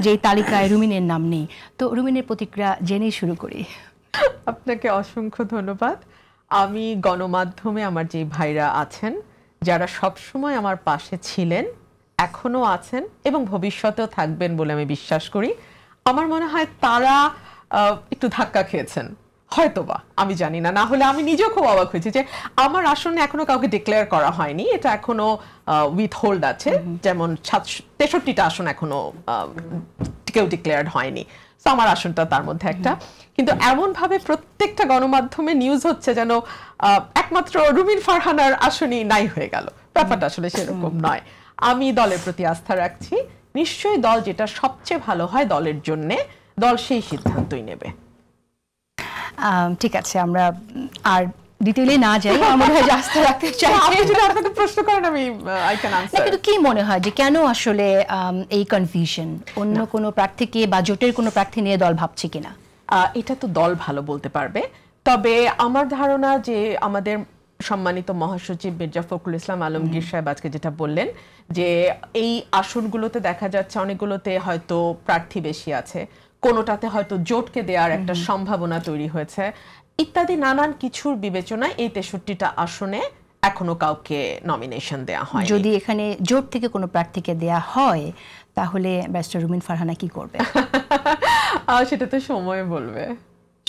যেই তালিকায় রুমিনের নাম নেই। তো রুমিনের প্রতিক্রিয়া জেনেই শুরু করি। আপনাকে অসংখ্য ধন্যবাদ। আমি গণমাধ্যমে আমার যে ভাইরা আছেন, যারা সবসময় আমার পাশে ছিলেন, এখনো আছেন এবং ভবিষ্যতেও থাকবেন বলে আমি বিশ্বাস করি, আমার মনে হয় তারা একটু ধাক্কা খেয়েছেন হয়তোবা, আমি জানি না, না হলে আমি নিজেও খুব অবাক হয়েছি যে আমার আসনে এখনো কাউকে ডিক্লেয়ার করা হয়নি, এটা এখনো উইথ হোল্ড আছে, যেমন 63টা আসন এখনো কেউ ডিক্লেয়ার্ড হয়নি, তো আমার আসনটা তার মধ্যে একটা। কিন্তু এমন ভাবে প্রত্যেকটা গণমাধ্যমে নিউজ হচ্ছে যেন একমাত্র রুমিন ফারহানার আসনই নাই হয়ে গেল, ব্যাপারটা আসলে সেরকম নয়। আমি দলের প্রতি আস্থা রাখছি, নিশ্চয়ই দল যেটা সবচেয়ে ভালো হয় দলের জন্য, দল সেই সিদ্ধান্তই নেবে। ঠিক আছে, আমরা আর ডিটেইলে না যাই, আমার মনে হয় আস্থা রাখতে চাই। আপনি যদি আপনাকে প্রশ্ন করেন আমি আই ক্যান আনসার। কিন্তু কি মনে হয় যে কেন আসলে এই কনফিউশন, অন্য কোনো প্রার্থীকে বা জোটের কোনো প্রার্থী নিয়ে দল ভাবছে কিনা? এটা তো দল ভালো বলতে পারবে, তবে আমার ধারণা যে আমাদের সম্মানিত মহাসচিব মির্জা ফখরুল ইসলাম আলমগীর সাহেব আজকে যেটা বললেন যে এই আসনগুলোতে দেখা যাচ্ছে অনেকগুলোতে হয়তো প্রার্থী বেশি আছে, কোনোটাতে হয়তো জোটকে দেওয়ার একটা সম্ভাবনা তৈরি হয়েছে ইত্যাদি নানান কিছুর বিবেচনায় এই 63টা আসনে এখনো কাউকে নমিনেশন দেয়া হয়। যদি এখানে জোট থেকে কোনো প্রার্থীকে দেয়া হয় তাহলে ব্যারিস্টার রুমিন ফারহানা কি করবে? সেটা তো সময় বলবে,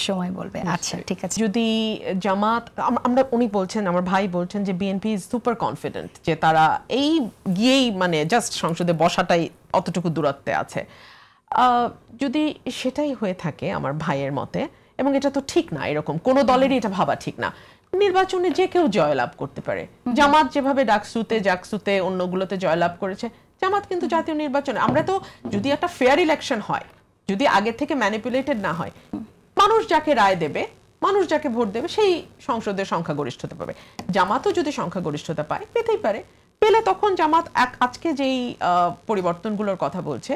সময় বলবে। আচ্ছা ঠিক আছে। যদি জামাত, আমরা উনি বলছেন, আমার ভাই বলছেন যে বিএনপি ইজ সুপার কনফিডেন্ট যে তারা এই গিয়েই মানে জাস্ট সংসদে বসাটাই অতটুকু দূরত্বে আছে, যদি সেটাই হয়ে থাকে আমার ভাইয়ের মতে, এবং এটা তো ঠিক না, এরকম কোন দলেরই এটা ভাবা ঠিক না, নির্বাচনে যে কেউ জয়লাভ করতে পারে। জামাত যেভাবে জাকসুতে অন্যগুলোতে জয়লাভ করেছে, জামাত কিন্তু জাতীয় নির্বাচনে, আমরা তো যদি একটা ফেয়ার ইলেকশন হয়, যদি আগে থেকে ম্যানিপুলেটেড না হয়, মানুষ যাকে রায় দেবে, মানুষ যাকে ভোট দেবে সেই সংসদের সংখ্যাগরিষ্ঠতা পাবে। জামাতও যদি সংখ্যাগরিষ্ঠতা পায়, পেতেই পারে, পেলে তখন জামাত আজকে যেই পরিবর্তনগুলোর কথা বলছে,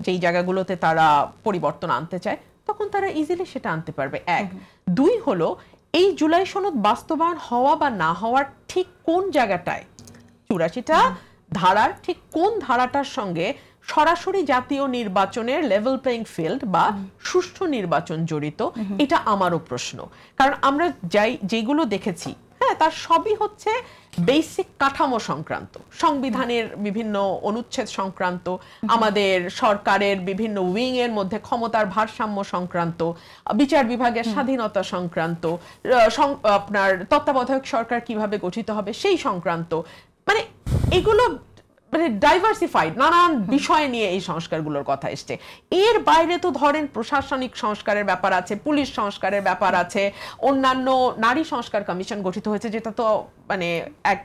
যেই জায়গাগুলোতে তারা পরিবর্তন আনতে চায়, তখন তারা ইজিলি সেটা আনতে পারবে। এক, দুই হলো এই জুলাই সনদ বাস্তবায়ন হওয়া বা না হওয়ার ঠিক কোন জায়গাটায়, 84টা ধারার ঠিক কোন ধারাটার সঙ্গে সরাসরি জাতীয় নির্বাচনের লেভেল প্লেইং ফিল্ড বা সুষ্ঠু নির্বাচন জড়িত, এটা আমারও প্রশ্ন। কারণ আমরা যেগুলো দেখেছি, হ্যাঁ, তার সবই হচ্ছে বেসিক কাঠামো সংক্রান্ত, সংবিধানের বিভিন্ন অনুচ্ছেদ সংক্রান্ত, আমাদের সরকারের বিভিন্ন উইং এর মধ্যে ক্ষমতার ভারসাম্য সংক্রান্ত, বিচার বিভাগের স্বাধীনতা সংক্রান্ত, আপনার তত্ত্বাবধায়ক সরকার কিভাবে গঠিত হবে সেই সংক্রান্ত, মানে এগুলো মানে ডাইভার্সিফাইড নানান বিষয় নিয়ে এই সংস্কারগুলোর কথা এসছে। এর বাইরে তো ধরেন প্রশাসনিক সংস্কারের ব্যাপার আছে, পুলিশ সংস্কারের ব্যাপার আছে, অন্যান্য নারী সংস্কার কমিশন গঠিত হয়েছে, যেটা তো মানে এক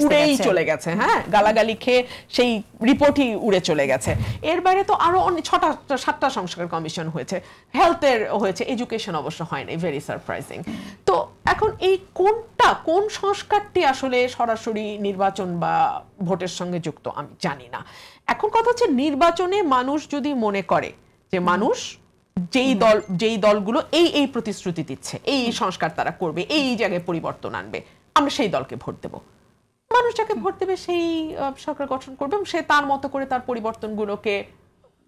উড়েই চলে গেছে, হ্যাঁ, গালাগালি খেয়ে সেই রিপোর্টই উড়ে চলে গেছে। এর বাইরে তো আরো 6টা সংস্কার কমিশন হয়েছে, হেলথের হয়েছে, এডুকেশন অবশ্য হয়নি, ভেরি সারপ্রাইজিং। তো এখন এই কোন সংস্কারটি আসলে সরাসরি নির্বাচন বা ভোটের সঙ্গে যুক্ত আমি জানি না। এখন কথা হচ্ছে নির্বাচনে মানুষ যদি মনে করে যে মানুষ যেই দলগুলো এই প্রতিশ্রুতি দিচ্ছে, এই সংস্কার তারা করবে, এই জায়গায় পরিবর্তন আনবে, আমরা সেই দলকে ভোট দেব। মানুষ যাকে ভোট দেবে সেই সরকার গঠন করবে এবং সে তার মতো করে তার পরিবর্তনগুলোকে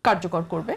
কার্যকর করবে।